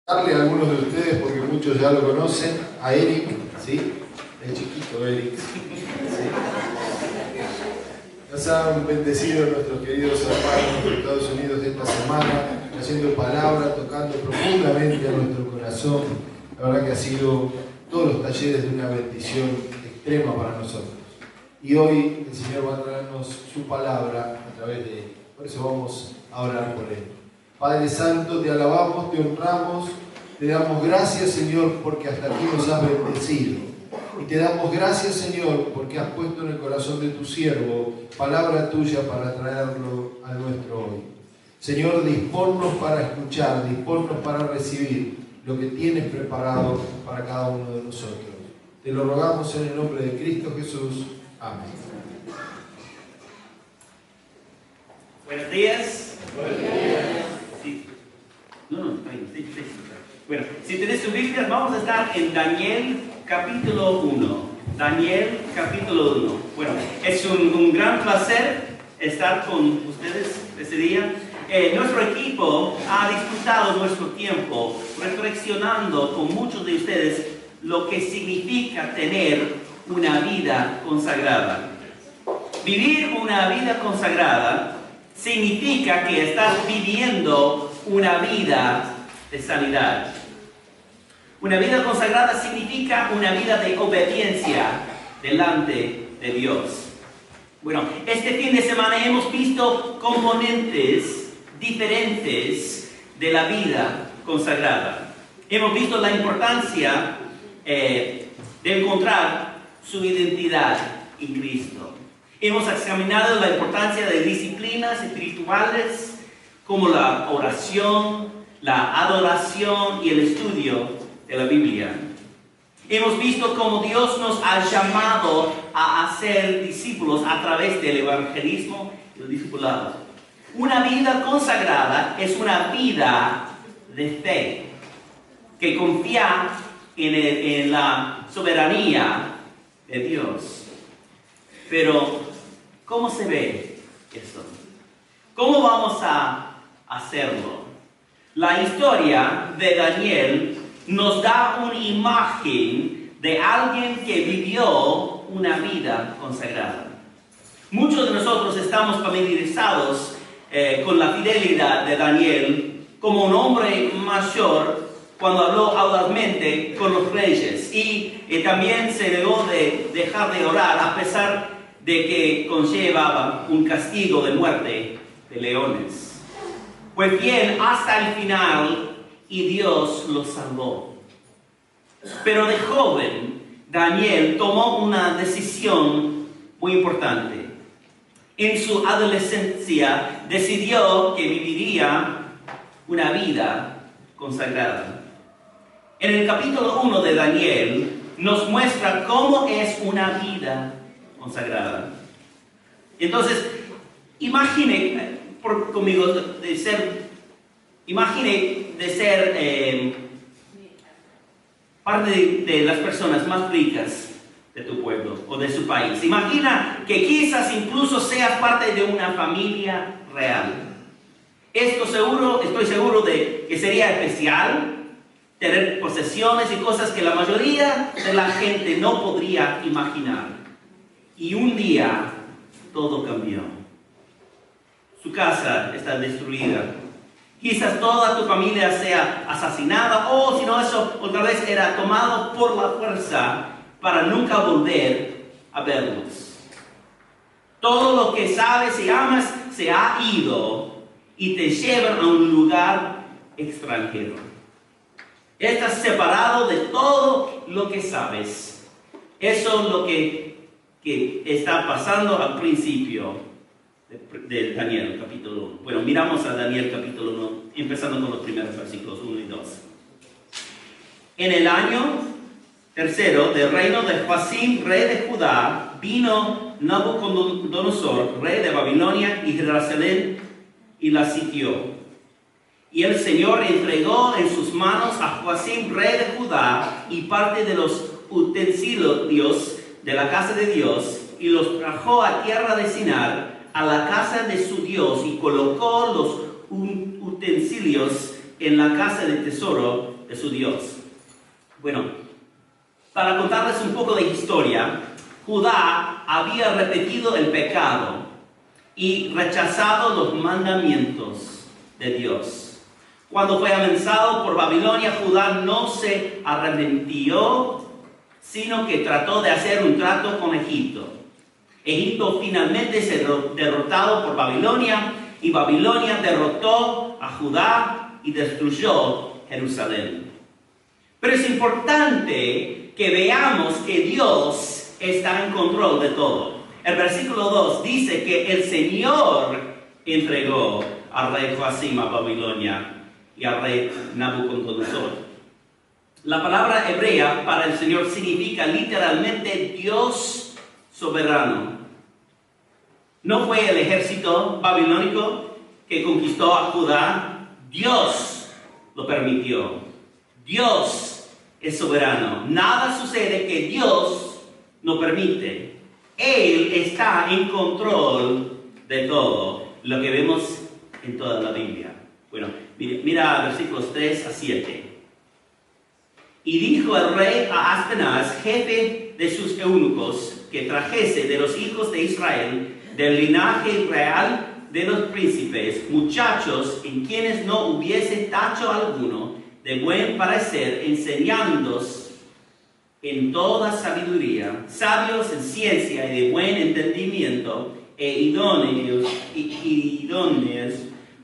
Darle a algunos de ustedes, porque muchos ya lo conocen, a Eric, ¿sí? El chiquito Eric. ¿Sí? Nos han bendecido nuestros queridos hermanos de Estados Unidos esta semana, haciendo palabra, tocando profundamente a nuestro corazón. La verdad que ha sido todos los talleres de una bendición extrema para nosotros. Y hoy el Señor va a traernos su palabra a través de él. Por eso vamos a orar por él. Padre Santo, te alabamos, te honramos, te damos gracias, Señor, porque hasta aquí nos has bendecido. Y te damos gracias, Señor, porque has puesto en el corazón de tu siervo palabra tuya para traerlo a nuestro hoy. Señor, disponnos para escuchar, disponnos para recibir lo que tienes preparado para cada uno de nosotros. Te lo rogamos en el nombre de Cristo Jesús. Amén. Buenos días. Buenos días. Sí. Sí. Bueno, si tenés tu Biblia, vamos a estar en Daniel capítulo 1. Daniel capítulo 1. Bueno, es un gran placer estar con ustedes este día. Nuestro equipo ha disfrutado nuestro tiempo reflexionando con muchos de ustedes lo que significa tener una vida consagrada. Vivir una vida consagrada significa que estás viviendo una vida de sanidad. Una vida consagrada significa una vida de obediencia delante de Dios. Bueno, este fin de semana hemos visto componentes diferentes de la vida consagrada. Hemos visto la importancia de encontrar su identidad en Cristo. Hemos examinado la importancia de disciplinas espirituales como la oración, la adoración y el estudio de la Biblia. Hemos visto cómo Dios nos ha llamado a hacer discípulos a través del evangelismo y el discipulado. Una vida consagrada es una vida de fe que confía en la soberanía de Dios. Pero, ¿cómo se ve esto? ¿Cómo vamos a hacerlo? La historia de Daniel nos da una imagen de alguien que vivió una vida consagrada. Muchos de nosotros estamos familiarizados con la fidelidad de Daniel como un hombre mayor cuando habló audazmente con los reyes y también se negó de dejar de orar a pesar de que conllevaba un castigo de muerte de leones. Fue fiel hasta el final y Dios lo salvó. Pero de joven, Daniel tomó una decisión muy importante. En su adolescencia decidió que viviría una vida consagrada. En el capítulo 1 de Daniel nos muestra cómo es una vida consagrada. Entonces, imagine conmigo de ser parte de las personas más ricas de tu pueblo o de su país. Imagina que quizás incluso seas parte de una familia real. Estoy seguro de que sería especial tener posesiones y cosas que la mayoría de la gente no podría imaginar. Y un día todo cambió. Su casa está destruida. Quizás toda tu familia sea asesinada o si no eso, otra vez era tomado por la fuerza para nunca volver a verlos. Todo lo que sabes y amas se ha ido y te llevan a un lugar extranjero. Estás separado de todo lo que sabes. Eso es lo que está pasando al principio de Daniel capítulo 1. Bueno, miramos a Daniel capítulo 1, empezando con los primeros versículos 1 y 2. En el año tercero del reino de Joacim, rey de Judá, vino Nabucodonosor, rey de Babilonia, y Jerusalén, y la sitió. Y el Señor entregó en sus manos a Joacim, rey de Judá, y parte de los utensilios de la casa de Dios, y los trajo a tierra de Sinar, a la casa de su Dios, y colocó los utensilios en la casa del tesoro de su Dios. Bueno, para contarles un poco de historia, Judá había repetido el pecado y rechazado los mandamientos de Dios. Cuando fue amenazado por Babilonia, Judá no se arrepintió, sino que trató de hacer un trato con Egipto. Egipto finalmente se derrotado por Babilonia, y Babilonia derrotó a Judá y destruyó Jerusalén. Pero es importante que veamos que Dios está en control de todo. El versículo 2 dice que el Señor entregó al rey Joacim a Babilonia y al rey Nabucodonosor. La palabra hebrea para el Señor significa literalmente Dios soberano. No fue el ejército babilónico que conquistó a Judá. Dios lo permitió. Dios es soberano. Nada sucede que Dios no permite. Él está en control de todo, lo que vemos en toda la Biblia. Bueno, mira versículos 3 a 7. Y dijo el rey a Aspenaz, jefe de sus eunucos, que trajese de los hijos de Israel, del linaje real de los príncipes, muchachos en quienes no hubiese tacho alguno, de buen parecer, enseñándoos en toda sabiduría, sabios en ciencia y de buen entendimiento, e idóneos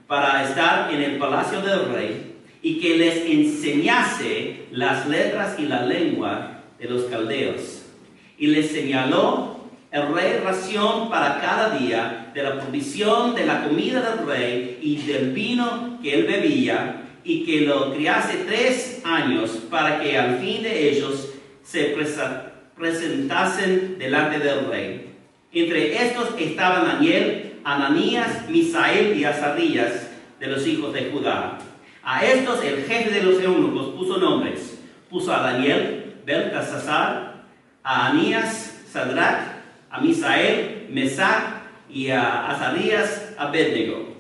para estar en el palacio del rey, y que les enseñase las letras y la lengua de los caldeos. Y les señaló el rey ración para cada día de la provisión de la comida del rey y del vino que él bebía, y que lo criase 3 años, para que al fin de ellos se presentasen delante del rey. Entre estos estaban Daniel, Ananías, Misael y Azarías, de los hijos de Judá. A estos el jefe de los eunucos puso nombres. Puso a Daniel, Beltesazar, a Anías, Sadrach, a Misael, Mesac, y a Azarías, Abednego.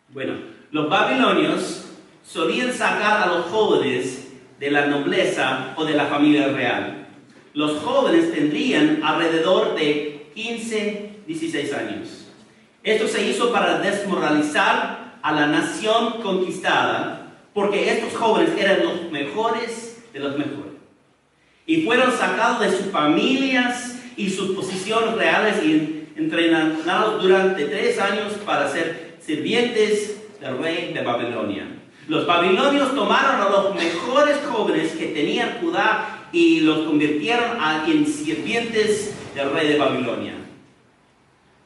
Bueno, los babilonios solían sacar a los jóvenes de la nobleza o de la familia real. Los jóvenes tendrían alrededor de 15, 16 años. Esto se hizo para desmoralizar a la nación conquistada, porque estos jóvenes eran los mejores de los mejores. Y fueron sacados de sus familias y sus posiciones reales y entrenados durante 3 años para ser sirvientes del rey de Babilonia. Los babilonios tomaron a los mejores jóvenes que tenían Judá y los convirtieron en sirvientes del rey de Babilonia.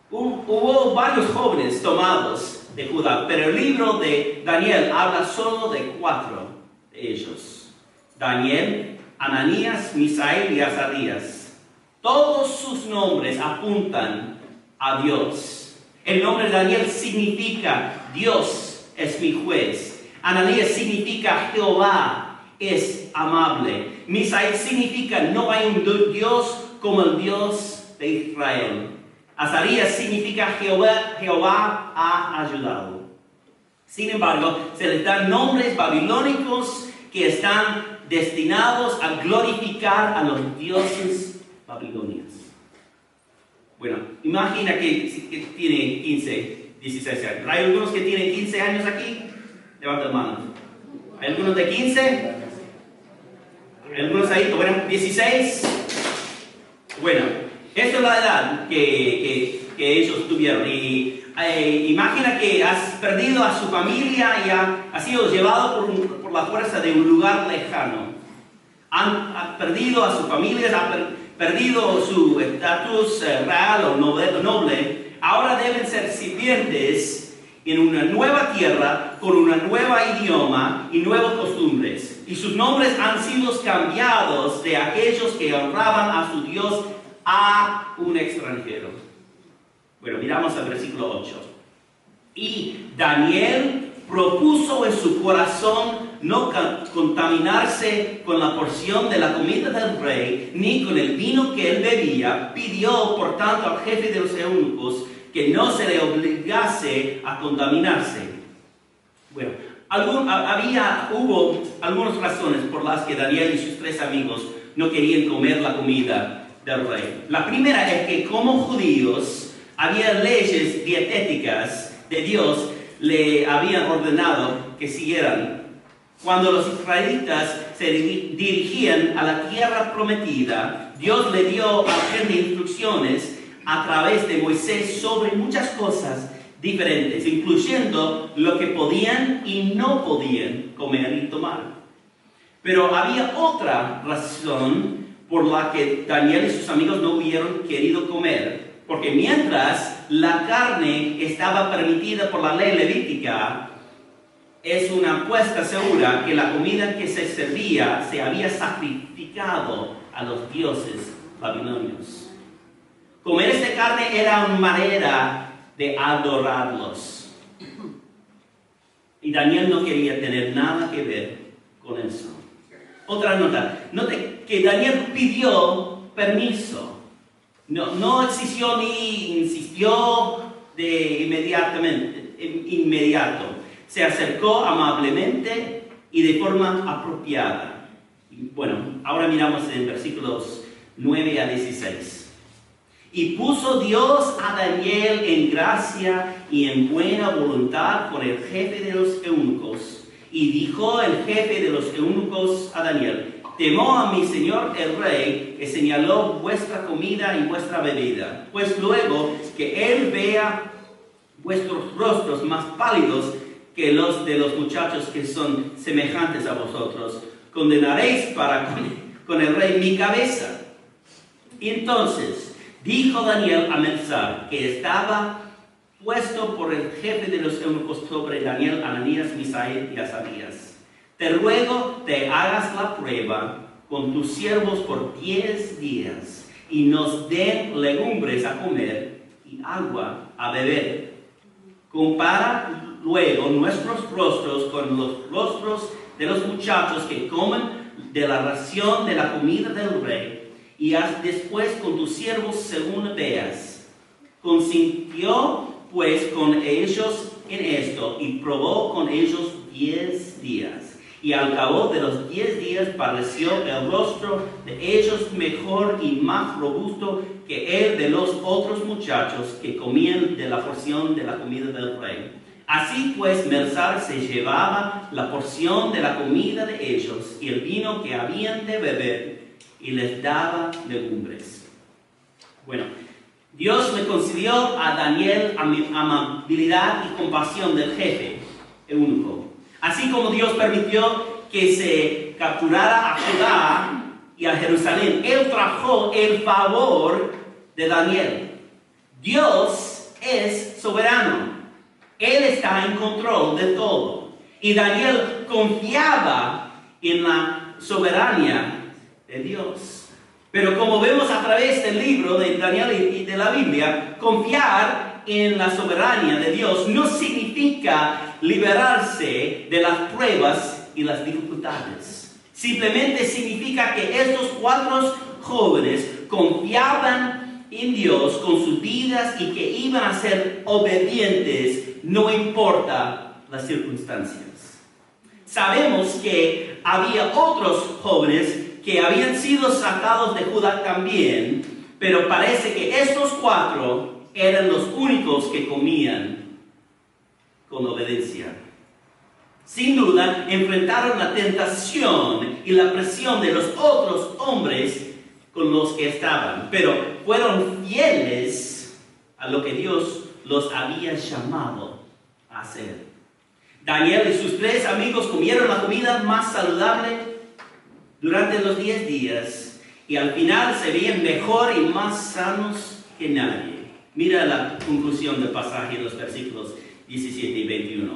Hubo varios jóvenes tomados de Judá, pero el libro de Daniel habla solo de 4 de ellos: Daniel, Ananías, Misael y Azarías. Todos sus nombres apuntan a Dios. El nombre de Daniel significa Dios es mi juez. Ananías significa Jehová es amable. Misael significa no hay un Dios como el Dios de Israel. Azarías significa Jehová ha ayudado. Sin embargo, se les dan nombres babilónicos que están destinados a glorificar a los dioses babilonios. Bueno, imagina que tiene 15, 16 años. ¿Hay algunos que tienen 15 años aquí? Levanta la mano. ¿Hay algunos de 15? ¿Hay algunos ahí? Bueno, 16. Bueno, esa es la edad que ellos tuvieron. Y imagina que has perdido a su familia y has sido llevado por la fuerza de un lugar lejano. Han perdido a su familia, han perdido su estatus real o noble. Ahora deben ser sirvientes en una nueva tierra, con una nueva idioma y nuevas costumbres. Y sus nombres han sido cambiados de aquellos que honraban a su Dios a un extranjero. Bueno, miramos al versículo 8. Y Daniel propuso en su corazón no contaminarse con la porción de la comida del rey, ni con el vino que él bebía. Pidió, por tanto, al jefe de los eunucos que no se le obligase a contaminarse. Bueno, Hubo algunas razones por las que Daniel y sus 3 amigos no querían comer la comida del rey. La primera es que como judíos había leyes dietéticas de Dios le habían ordenado que siguieran. Cuando los israelitas se dirigían a la tierra prometida, Dios le dio a la gente instrucciones a través de Moisés sobre muchas cosas diferentes, incluyendo lo que podían y no podían comer y tomar. Pero había otra razón por la que Daniel y sus amigos no hubieran querido comer, porque mientras la carne estaba permitida por la ley levítica, es una apuesta segura que la comida que se servía se había sacrificado a los dioses babilonios. Comer esta carne era una manera de adorarlos. Y Daniel no quería tener nada que ver con eso. Otra nota. Note que Daniel pidió permiso. No exigió ni insistió de inmediato. Se acercó amablemente y de forma apropiada. Bueno, ahora miramos en versículos 9 a 16. Y puso Dios a Daniel en gracia y en buena voluntad con el jefe de los eunucos. Y dijo el jefe de los eunucos a Daniel: temó a mi señor el rey, que señaló vuestra comida y vuestra bebida. Pues luego que él vea vuestros rostros más pálidos que los de los muchachos que son semejantes a vosotros, condenaréis para con el rey mi cabeza. Y entonces dijo Daniel a Melzar, que estaba puesto por el jefe de los eunucos sobre Daniel, Ananías, Misael y Azarías: te ruego te hagas la prueba con tus siervos por 10 días y nos den legumbres a comer y agua a beber. Compara luego nuestros rostros con los rostros de los muchachos que comen de la ración de la comida del rey, y haz después con tus siervos según veas. Consintió pues con ellos en esto y probó con ellos 10 días. Y al cabo de los 10 días pareció el rostro de ellos mejor y más robusto que el de los otros muchachos que comían de la porción de la comida del rey. Así pues, Melzar se llevaba la porción de la comida de ellos y el vino que habían de beber, y les daba legumbres. Bueno, Dios le concedió a Daniel amabilidad y compasión del jefe eunuco. Así como Dios permitió que se capturara a Judá y a Jerusalén, Él trajo el favor de Daniel. Dios es soberano. Él está en control de todo. Y Daniel confiaba en la soberanía de Dios. Pero como vemos a través del libro de Daniel y de la Biblia, confiar en la soberanía de Dios no significa liberarse de las pruebas y las dificultades. Simplemente significa que estos 4 jóvenes confiaban en Dios con sus vidas y que iban a ser obedientes, no importa las circunstancias. Sabemos que había otros jóvenes que habían sido sacados de Judá también, pero parece que estos 4 eran los únicos que comían con obediencia. Sin duda, enfrentaron la tentación y la presión de los otros hombres con los que estaban, pero fueron fieles a lo que Dios los había llamado a hacer. Daniel y sus 3 amigos comieron la comida más saludable durante los 10 días, y al final se veían mejor y más sanos que nadie. Mira la conclusión del pasaje en los versículos 17 y 21.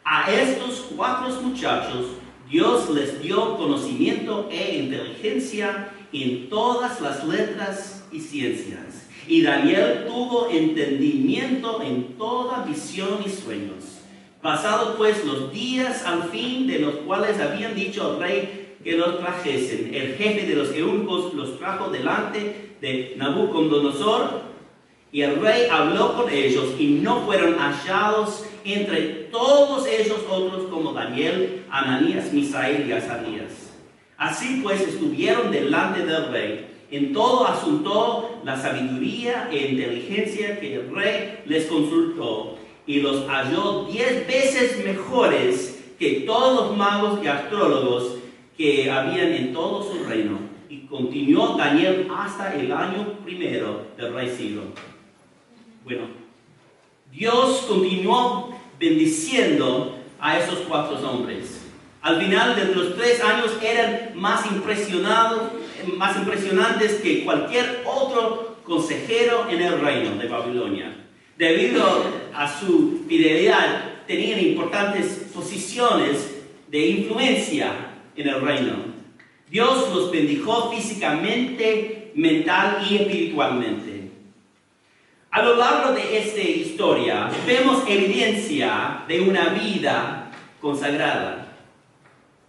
A estos 4 muchachos Dios les dio conocimiento e inteligencia en todas las letras y ciencias. Y Daniel tuvo entendimiento en toda visión y sueños. Pasados pues los días al fin de los cuales habían dicho al rey que los trajesen, el jefe de los eunucos los trajo delante de Nabucodonosor, y el rey habló con ellos y no fueron hallados entre todos esos otros como Daniel, Ananías, Misael y Azarías. Así pues estuvieron delante del rey. En todo asunto la sabiduría e inteligencia que el rey les consultó, y los halló 10 veces mejores que todos los magos y astrólogos que habían en todo su reino. Y continuó Daniel hasta el año primero del rey Ciro. Bueno, Dios continuó bendiciendo a esos 4 hombres. Al final de los 3 años eran más impresionantes que cualquier otro consejero en el reino de Babilonia. Debido a su fidelidad, tenían importantes posiciones de influencia en el reino. Dios los bendijo físicamente, mental y espiritualmente. A lo largo de esta historia, vemos evidencia de una vida consagrada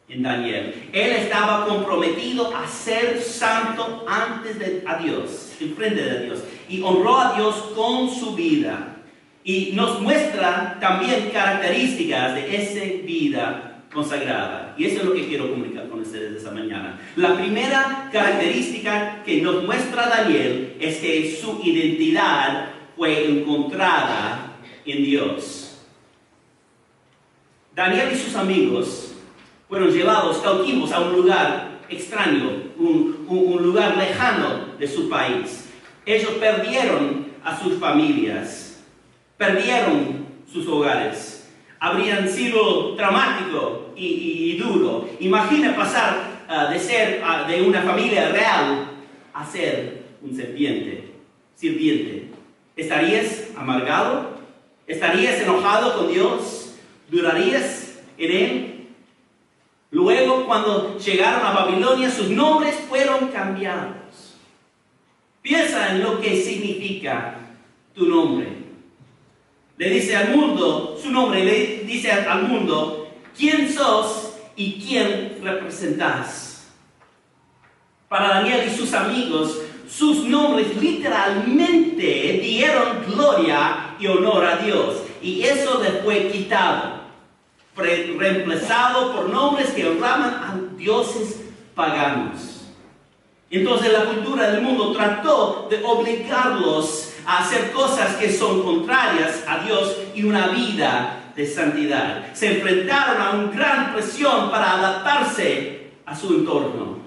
en Daniel. Él estaba comprometido a ser santo a Dios, en frente de Dios, y honró a Dios con su vida. Y nos muestra también características de esa vida consagrada. Y eso es lo que quiero comunicar con ustedes esta mañana. La primera característica que nos muestra Daniel es que su identidad fue encontrada en Dios. Daniel y sus amigos fueron llevados cautivos a un lugar extraño, un lugar lejano de su país. Ellos perdieron a sus familias, perdieron sus hogares. Habrían sido traumático y duro. Imagina pasar de ser de una familia real a ser un sirviente. ¿Estarías amargado? ¿Estarías enojado con Dios? ¿Durarías en Él? Luego, cuando llegaron a Babilonia, sus nombres fueron cambiados. Piensa en lo que significa tu nombre. Le dice al mundo, su nombre le dice al mundo quién sos y quién representas. Para Daniel y sus amigos, sus nombres literalmente dieron gloria y honor a Dios. Y eso les fue quitado, reemplazado por nombres que honraban a dioses paganos. Entonces la cultura del mundo trató de obligarlos a hacer cosas que son contrarias a Dios y una vida de santidad. Se enfrentaron a una gran presión para adaptarse a su entorno.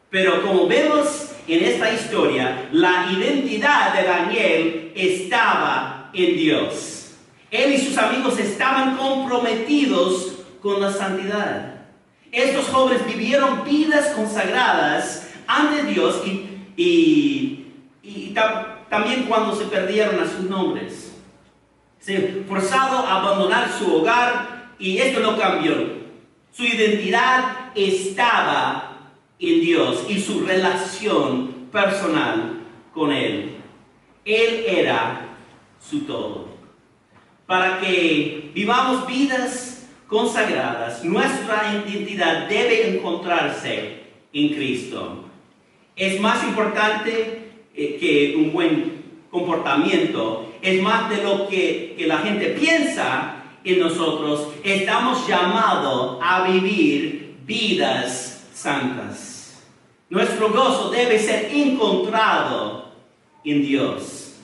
Pero como vemos en esta historia, la identidad de Daniel estaba en Dios. Él y sus amigos estaban comprometidos con la santidad. Estos jóvenes vivieron vidas consagradas ante Dios y también cuando se perdieron a sus nombres. Se forzaron a abandonar su hogar y esto no cambió. Su identidad estaba en Dios y su relación personal con Él. Él era su todo. Para que vivamos vidas consagradas, nuestra identidad debe encontrarse en Cristo. Es más importante que un buen comportamiento, es más de lo que la gente piensa en nosotros. Estamos llamados a vivir vidas santas. Nuestro gozo debe ser encontrado en Dios.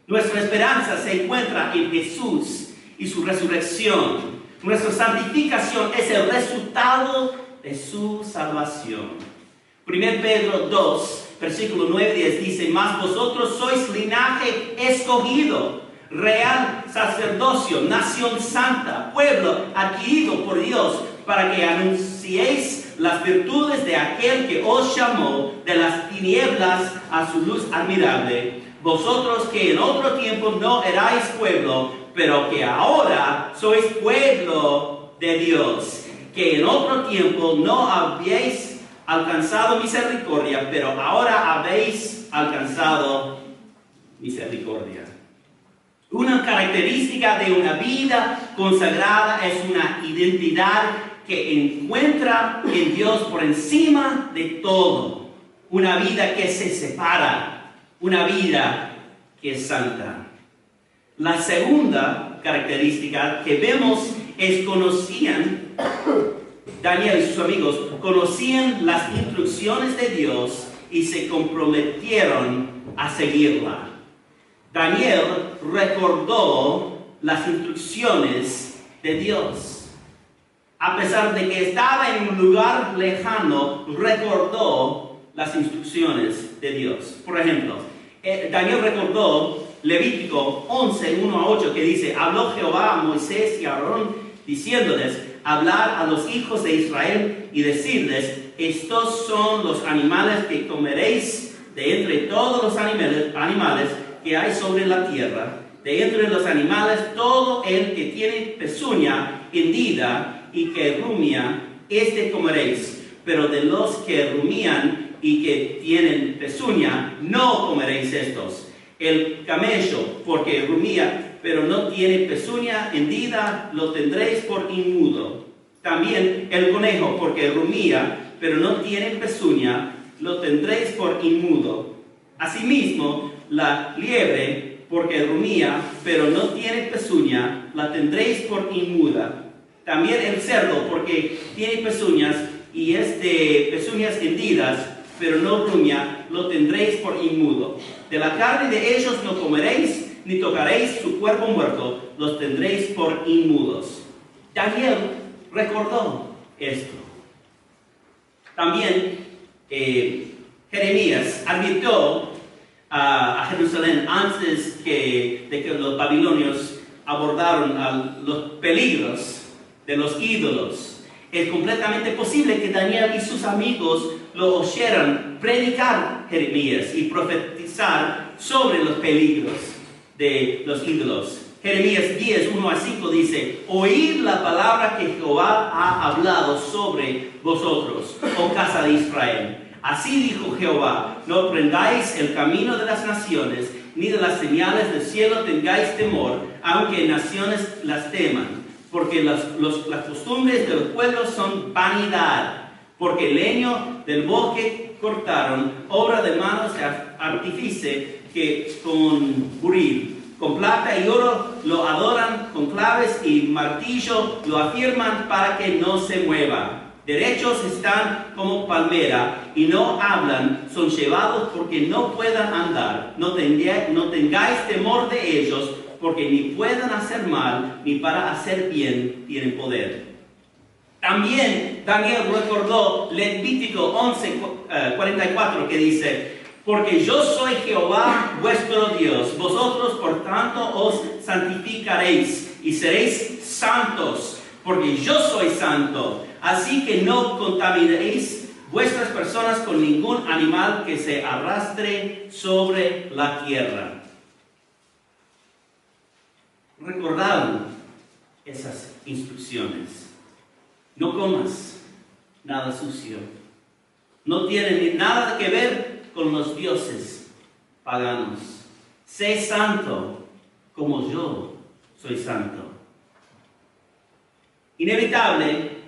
Nuestra esperanza se encuentra en Jesús y su resurrección. Nuestra santificación es el resultado de su salvación. 1 Pedro 2, versículo 9-10 dice: mas vosotros sois linaje escogido, real sacerdocio, nación santa, pueblo adquirido por Dios, para que anunciéis las virtudes de aquel que os llamó de las tinieblas a su luz admirable. Vosotros que en otro tiempo no erais pueblo, pero que ahora sois pueblo de Dios, que en otro tiempo no habíais alcanzado misericordia, pero ahora habéis alcanzado misericordia. Una característica de una vida consagrada es una identidad que encuentra en Dios por encima de todo. Una vida que se separa, una vida que es santa. La segunda característica que vemos es conocían, Daniel y sus amigos conocían las instrucciones de Dios y se comprometieron a seguirla. Daniel recordó las instrucciones de Dios. A pesar de que estaba en un lugar lejano, recordó las instrucciones de Dios. Por ejemplo, Daniel recordó Levítico 11, 1 a 8, que dice: habló Jehová a Moisés y a Aarón, diciéndoles: hablar a los hijos de Israel y decirles: estos son los animales que comeréis de entre todos los animales que hay sobre la tierra. De entre los animales, todo el que tiene pezuña hendida y que rumia, este comeréis. Pero de los que rumían y que tienen pezuña, no comeréis estos. El camello, porque rumía, pero no tiene pezuña hendida, lo tendréis por inmundo. También el conejo, porque rumía, pero no tiene pezuña, lo tendréis por inmundo. Asimismo, la liebre, porque rumía, pero no tiene pezuña, la tendréis por inmuda. También el cerdo, porque tiene pezuñas y es de pezuñas hendidas, pero no rumia, lo tendréis por inmudo. De la carne de ellos no comeréis, ni tocaréis su cuerpo muerto, los tendréis por inmudos. Daniel recordó esto. También Jeremías advirtió a Jerusalén antes de que los babilonios abordaron a los peligros de los ídolos. Es completamente posible que Daniel y sus amigos lo oyeran predicar Jeremías y profetizar sobre los peligros de los ídolos. Jeremías 10, 1 a 5 dice: oíd la palabra que Jehová ha hablado sobre vosotros, oh casa de Israel. Así dijo Jehová: no aprendáis el camino de las naciones, ni de las señales del cielo tengáis temor, aunque naciones las teman. Porque las costumbres de los pueblos son vanidad. Porque leño del bosque cortaron, obra de manos de artífice, que con buril. Con plata y oro lo adoran, con claves y martillo lo afirman para que no se mueva. Derechos están como palmera y no hablan, son llevados porque no puedan andar. No tengáis temor de ellos, porque ni pueden hacer mal, ni para hacer bien tienen poder. También Daniel recordó Levítico 11, 44, que dice: porque yo soy Jehová vuestro Dios, vosotros por tanto os santificaréis y seréis santos, porque yo soy santo. Así que no contaminéis vuestras personas con ningún animal que se arrastre sobre la tierra. Recordaron esas instrucciones. No comas nada sucio. No tiene nada que ver con los dioses paganos. Sé santo como yo soy santo. Inevitable,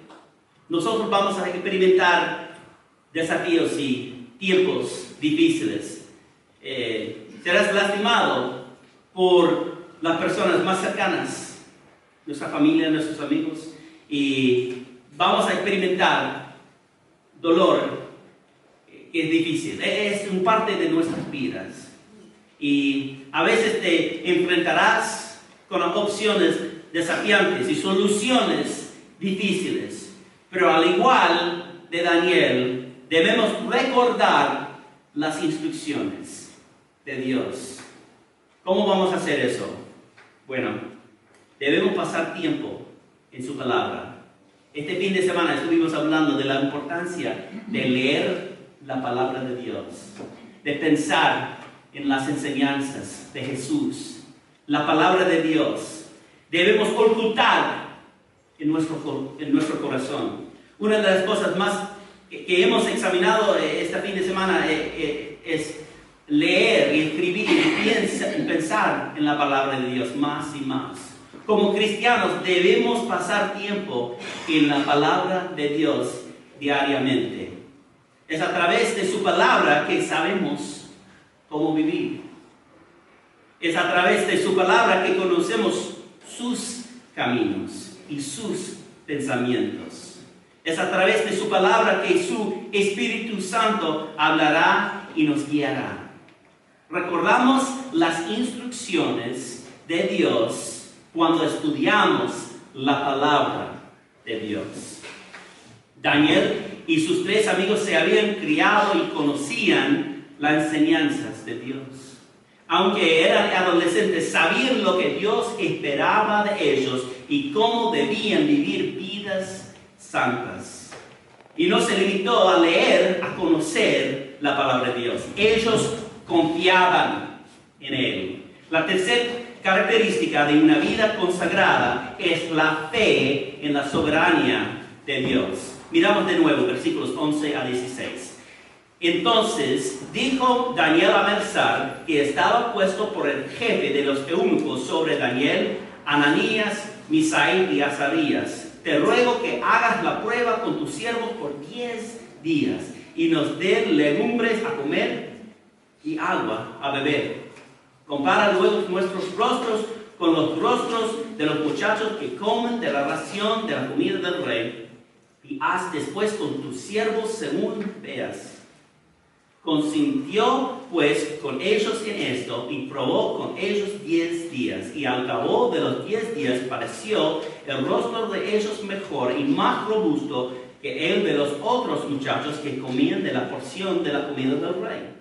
nosotros vamos a experimentar desafíos y tiempos difíciles. Serás lastimado por las personas más cercanas, nuestra familia, nuestros amigos, y vamos a experimentar dolor que es difícil. Es un parte de nuestras vidas. Y a veces te enfrentarás con opciones desafiantes y soluciones difíciles. Pero al igual de Daniel, debemos recordar las instrucciones de Dios. ¿Cómo vamos a hacer eso? Bueno, debemos pasar tiempo en su palabra. Este fin de semana estuvimos hablando de la importancia de leer la palabra de Dios, de pensar en las enseñanzas de Jesús, la palabra de Dios. Debemos ocultar en nuestro corazón. Una de las cosas más que hemos examinado este fin de semana es leer y escribir y pensar en la palabra de Dios más y más. Como cristianos debemos pasar tiempo en la palabra de Dios diariamente. Es a través de su palabra que sabemos cómo vivir. Es a través de su palabra que conocemos sus caminos y sus pensamientos. Es a través de su palabra que su Espíritu Santo hablará y nos guiará. Recordamos las instrucciones de Dios cuando estudiamos la palabra de Dios. Daniel y sus 3 amigos se habían criado y conocían las enseñanzas de Dios. Aunque eran adolescentes, sabían lo que Dios esperaba de ellos y cómo debían vivir vidas santas. Y no se limitó a leer, a conocer la palabra de Dios. Ellos confiaban en Él. La tercera característica de una vida consagrada es la fe en la soberanía de Dios. Miramos de nuevo versículos 11 a 16. Entonces dijo Daniel a Belsar, que estaba puesto por el jefe de los eunucos sobre Daniel, Ananías, Misael y Azarías: te ruego que hagas la prueba con tus siervos por 10 días y nos den legumbres a comer y agua a beber. Compara luego nuestros rostros con los rostros de los muchachos que comen de la ración de la comida del rey, y haz después con tus siervos según veas. Consintió pues con ellos en esto y probó con ellos 10 días, y al cabo de los 10 días pareció el rostro de ellos mejor y más robusto que el de los otros muchachos que comían de la porción de la comida del rey.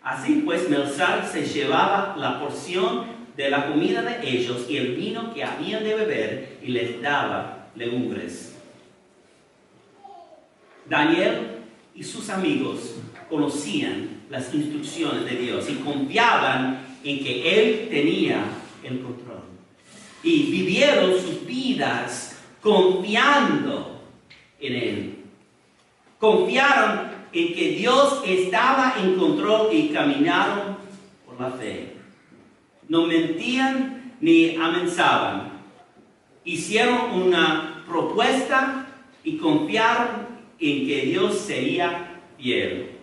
Así pues Belsar se llevaba la porción de la comida de ellos y el vino que habían de beber, y les daba legumbres. Daniel y sus amigos conocían las instrucciones de Dios y confiaban en que Él tenía el control. Y vivieron sus vidas confiando en Él. Confiaron en que Dios estaba en control y caminaron por la fe. No mentían ni amenazaban. Hicieron una propuesta y confiaron en que Dios sería fiel.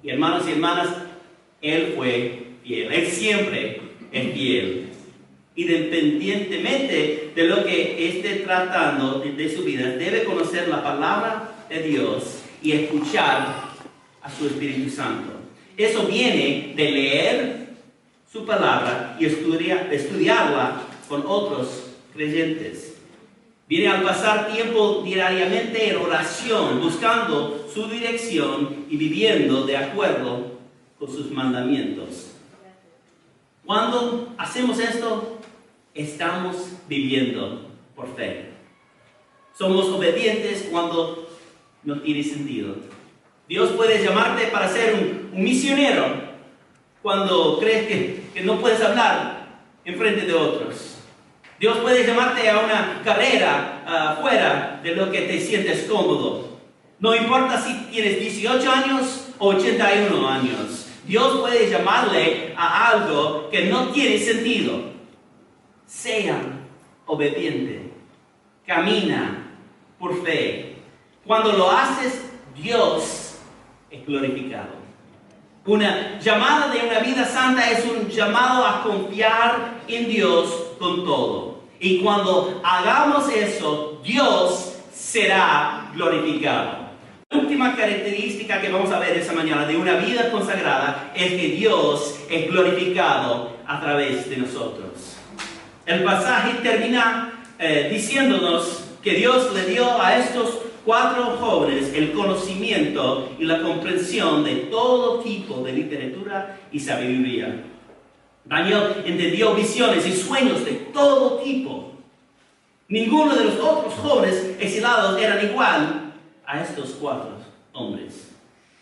Y hermanos y hermanas, Él fue fiel. Él siempre es fiel. Independientemente de lo que esté tratando de su vida, debe conocer la palabra de Dios y escuchar a su Espíritu Santo. Eso viene de leer su palabra y estudiarla con otros creyentes. Viene al pasar tiempo diariamente en oración, buscando su dirección y viviendo de acuerdo con sus mandamientos. Cuando hacemos esto, estamos viviendo por fe. Somos obedientes cuando no tiene sentido. Dios puede llamarte para ser un misionero cuando crees que no puedes hablar en frente de otros. Dios puede llamarte a una carrera fuera de lo que te sientes cómodo. No importa si tienes 18 años o 81 años. Dios puede llamarle a algo que no tiene sentido. Sea obediente. Camina por fe. Cuando lo haces, Dios es glorificado. Una llamada de una vida santa es un llamado a confiar en Dios con todo. Y cuando hagamos eso, Dios será glorificado. La última característica que vamos a ver esta mañana de una vida consagrada es que Dios es glorificado a través de nosotros. El pasaje termina diciéndonos que Dios le dio a estos 4 jóvenes el conocimiento y la comprensión de todo tipo de literatura y sabiduría. Daniel entendió visiones y sueños de todo tipo. Ninguno de los otros jóvenes exilados eran igual a estos 4 hombres.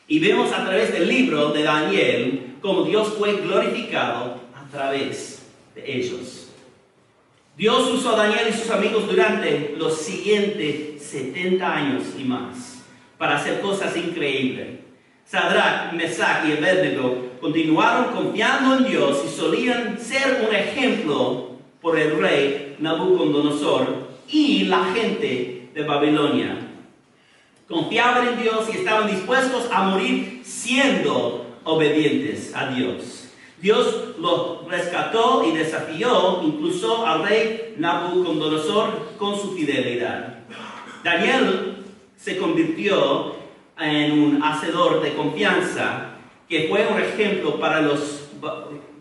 Y vemos a través del libro de Daniel cómo Dios fue glorificado a través de ellos. Dios usó a Daniel y sus amigos durante los siguientes 70 años y más para hacer cosas increíbles. Sadrach, Mesach y Abednego continuaron confiando en Dios y solían ser un ejemplo por el rey Nabucodonosor y la gente de Babilonia. Confiaban en Dios y estaban dispuestos a morir siendo obedientes a Dios. Dios lo rescató y desafió incluso al rey Nabucodonosor con su fidelidad. Daniel se convirtió en un hacedor de confianza que fue un ejemplo para los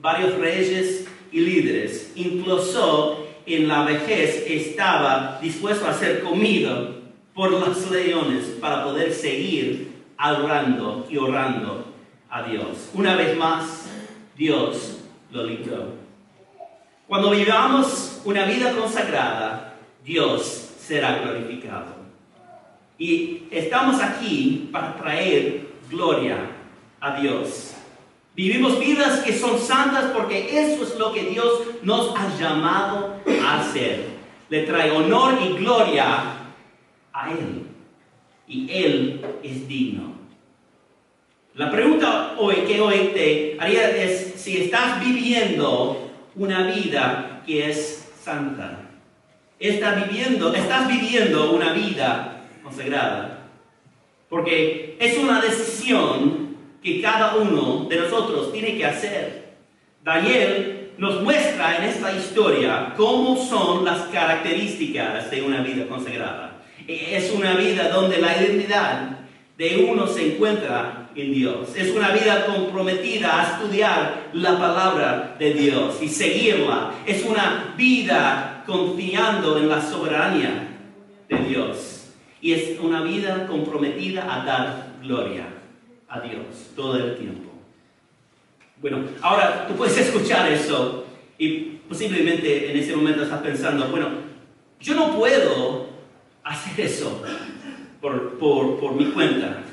varios reyes y líderes. Incluso en la vejez estaba dispuesto a ser comido por los leones para poder seguir adorando y orando a Dios. Una vez más, Dios lo libró. Cuando vivamos una vida consagrada, Dios será glorificado. Y estamos aquí para traer gloria a Dios. Vivimos vidas que son santas porque eso es lo que Dios nos ha llamado a hacer. Le trae honor y gloria a Él. Y Él es digno. La pregunta que hoy te haría es si estás viviendo una vida que es santa. ¿Estás viviendo una vida consagrada? Porque es una decisión que cada uno de nosotros tiene que hacer. Daniel nos muestra en esta historia cómo son las características de una vida consagrada. Es una vida donde la identidad de uno se encuentra en Dios. Es una vida comprometida a estudiar la palabra de Dios y seguirla. Es una vida confiando en la soberanía de Dios. Y es una vida comprometida a dar gloria a Dios todo el tiempo. Bueno, ahora tú puedes escuchar eso y posiblemente en ese momento estás pensando, bueno, yo no puedo hacer eso por mi cuenta.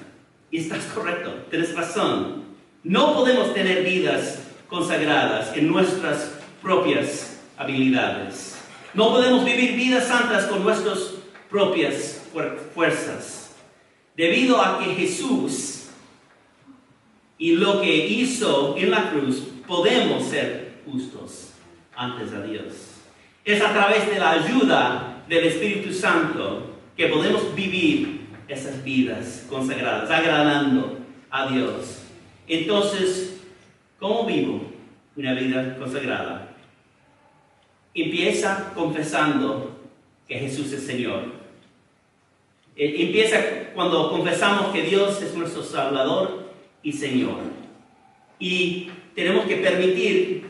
Y estás correcto, tienes razón. No podemos tener vidas consagradas en nuestras propias habilidades. No podemos vivir vidas santas con nuestras propias fuerzas. Debido a que Jesús y lo que hizo en la cruz, podemos ser justos antes de Dios. Es a través de la ayuda del Espíritu Santo que podemos vivir esas vidas consagradas, agradando a Dios. Entonces, ¿cómo vivo una vida consagrada? Empieza confesando que Jesús es Señor. Empieza cuando confesamos que Dios es nuestro Salvador y Señor. Y tenemos que permitir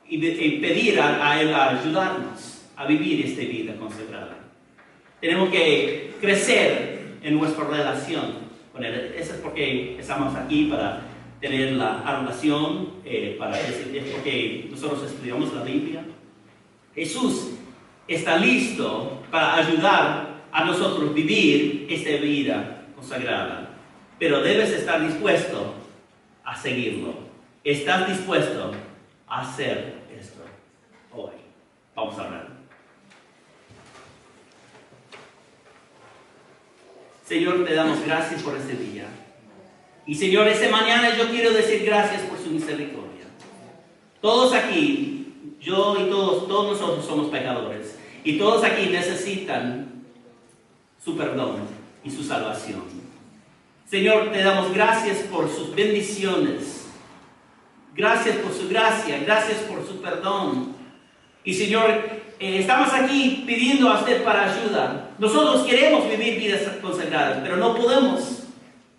y pedir a Él ayudarnos a vivir esta vida consagrada. Tenemos que crecer en nuestra relación con Él. Eso es porque estamos aquí para tener la relación, es porque nosotros estudiamos la Biblia. Jesús está listo para ayudar a nosotros vivir esta vida consagrada. Pero debes estar dispuesto a seguirlo. ¿Estás dispuesto a hacer esto hoy? Vamos a orar. Señor, te damos gracias por este día. Y Señor, esta mañana yo quiero decir gracias por su misericordia. Todos aquí, yo y todos nosotros somos pecadores. Y todos aquí necesitan su perdón y su salvación. Señor, te damos gracias por sus bendiciones. Gracias por su gracia. Gracias por su perdón. Y Señor, estamos aquí pidiendo a usted para ayuda. Nosotros queremos vivir vidas consagradas, pero no podemos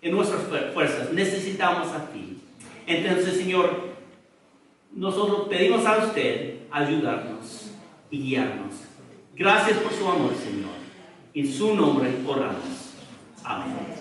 en nuestras fuerzas. Necesitamos a ti. Entonces, Señor, nosotros pedimos a usted ayudarnos y guiarnos. Gracias por su amor, Señor. En su nombre oramos. Amén.